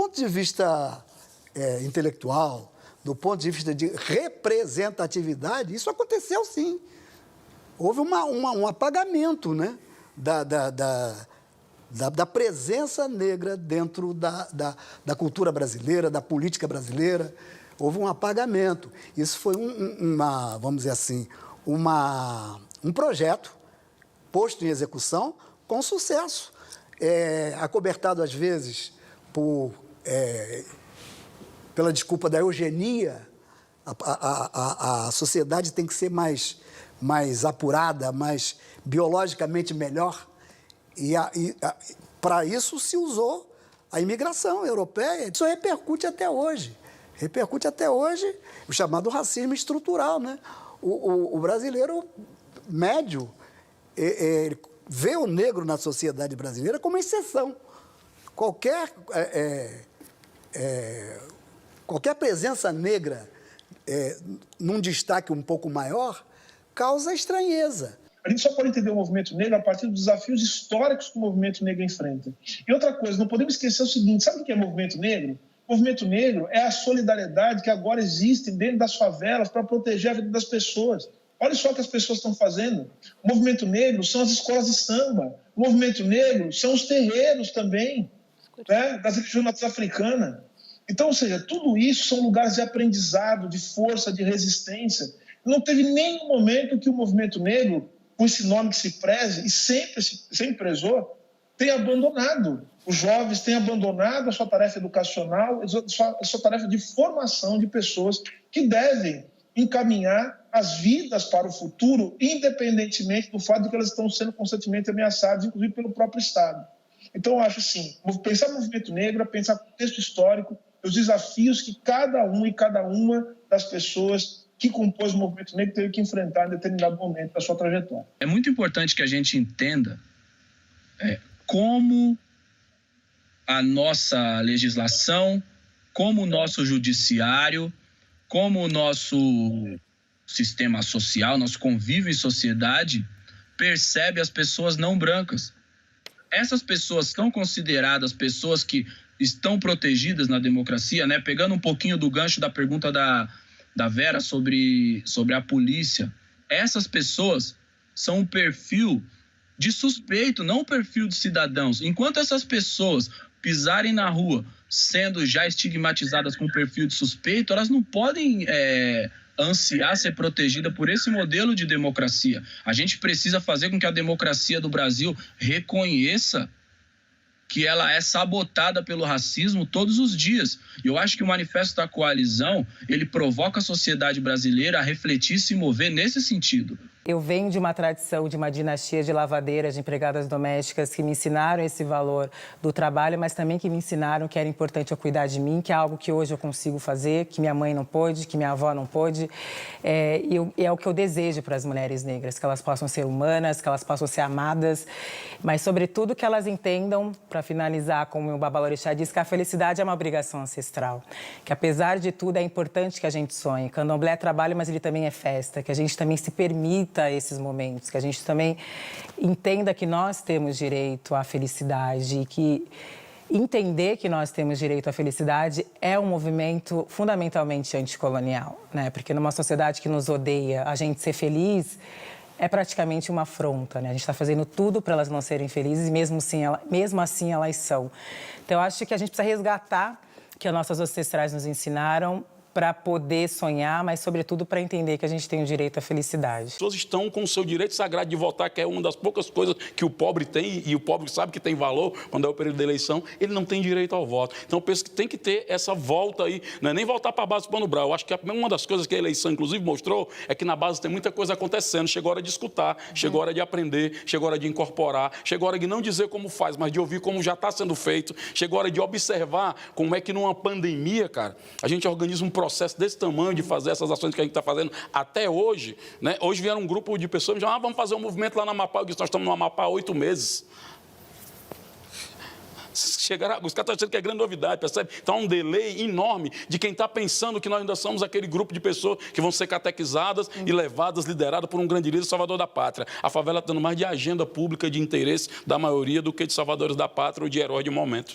ponto de vista intelectual, do ponto de vista de representatividade, isso aconteceu sim. Houve um apagamento, né, da presença negra dentro da cultura brasileira, da política brasileira. Houve um apagamento. Isso foi vamos dizer assim, um projeto posto em execução com sucesso, acobertado às vezes pela desculpa da eugenia. A sociedade tem que ser mais apurada, mais biologicamente melhor. E para isso se usou a imigração europeia. Isso repercute até hoje. Repercute até hoje o chamado racismo estrutural, né? O brasileiro médio vê o negro na sociedade brasileira como exceção. Qualquer presença negra num destaque um pouco maior causa estranheza. A gente só pode entender o movimento negro a partir dos desafios históricos que o movimento negro enfrenta. E outra coisa, não podemos esquecer o seguinte, sabe o que é movimento negro? O movimento negro é a solidariedade que agora existe dentro das favelas para proteger a vida das pessoas. Olha só o que as pessoas estão fazendo. O movimento negro são as escolas de samba. O movimento negro são os terreiros também, né, das religiões africanas. Então, ou seja, tudo isso são lugares de aprendizado, de força, de resistência. Não teve nenhum momento que o movimento negro, com esse nome que se preze, e sempre prezou, tenha abandonado. Os jovens têm abandonado a sua tarefa educacional, a sua tarefa de formação de pessoas que devem encaminhar as vidas para o futuro, independentemente do fato de que elas estão sendo constantemente ameaçadas, inclusive pelo próprio Estado. Então, eu acho assim, pensar no movimento negro é pensar no contexto histórico, os desafios que cada um e cada uma das pessoas que compôs o movimento negro teve que enfrentar em determinado momento da sua trajetória. É muito importante que a gente entenda como a nossa legislação, como o nosso judiciário, como o nosso sistema social, nosso convívio em sociedade, percebe as pessoas não brancas. Essas pessoas são consideradas pessoas que estão protegidas na democracia, né? Pegando um pouquinho do gancho da pergunta da Vera sobre a polícia. Essas pessoas são um perfil de suspeito, não um perfil de cidadãos. Enquanto essas pessoas pisarem na rua sendo já estigmatizadas com perfil de suspeito, elas não podem ansiar ser protegida por esse modelo de democracia. A gente precisa fazer com que a democracia do Brasil reconheça que ela é sabotada pelo racismo todos os dias. E eu acho que o Manifesto da Coalizão, ele provoca a sociedade brasileira a refletir e se mover nesse sentido. Eu venho de uma tradição, de uma dinastia de lavadeiras, de empregadas domésticas que me ensinaram esse valor do trabalho, mas também que me ensinaram que era importante eu cuidar de mim, que é algo que hoje eu consigo fazer, que minha mãe não pôde, que minha avó não pôde. E é o que eu desejo para as mulheres negras, que elas possam ser humanas, que elas possam ser amadas, mas, sobretudo, que elas entendam, para finalizar, como o Babalorixá diz, que a felicidade é uma obrigação ancestral, que, apesar de tudo, é importante que a gente sonhe. Candomblé é trabalho, mas ele também é festa, que a gente também se permita esses momentos, que a gente também entenda que nós temos direito à felicidade e que entender que nós temos direito à felicidade é um movimento fundamentalmente anticolonial, né? Porque numa sociedade que nos odeia, a gente ser feliz é praticamente uma afronta, né? A gente está fazendo tudo para elas não serem felizes e mesmo assim elas são. Então, eu acho que a gente precisa resgatar que as nossas ancestrais nos ensinaram para poder sonhar, mas, sobretudo, para entender que a gente tem o direito à felicidade. As pessoas estão com o seu direito sagrado de votar, que é uma das poucas coisas que o pobre tem, e o pobre sabe que tem valor quando é o período da eleição, ele não tem direito ao voto. Então, eu penso que tem que ter essa volta aí, não é nem voltar para a base do Plano Brau. Eu acho que uma das coisas que a eleição, inclusive, mostrou é que na base tem muita coisa acontecendo. Chegou a hora de escutar, chegou a hora de aprender, chegou a hora de incorporar, chegou a hora de não dizer como faz, mas de ouvir como já está sendo feito, chegou a hora de observar como é que numa pandemia, cara, a gente organiza um processo desse tamanho de fazer essas ações que a gente está fazendo até hoje, né? Hoje vieram um grupo de pessoas e disseram, vamos fazer um movimento lá no Amapá. Eu disse, nós estamos no Amapá há 8 meses. Chegará, os caras estão achando que é grande novidade, percebe? Então há um delay enorme de quem está pensando que nós ainda somos aquele grupo de pessoas que vão ser catequizadas e levadas, lideradas por um grande líder, salvador da pátria. A favela está dando mais de agenda pública de interesse da maioria do que de salvadores da pátria ou de herói de momento.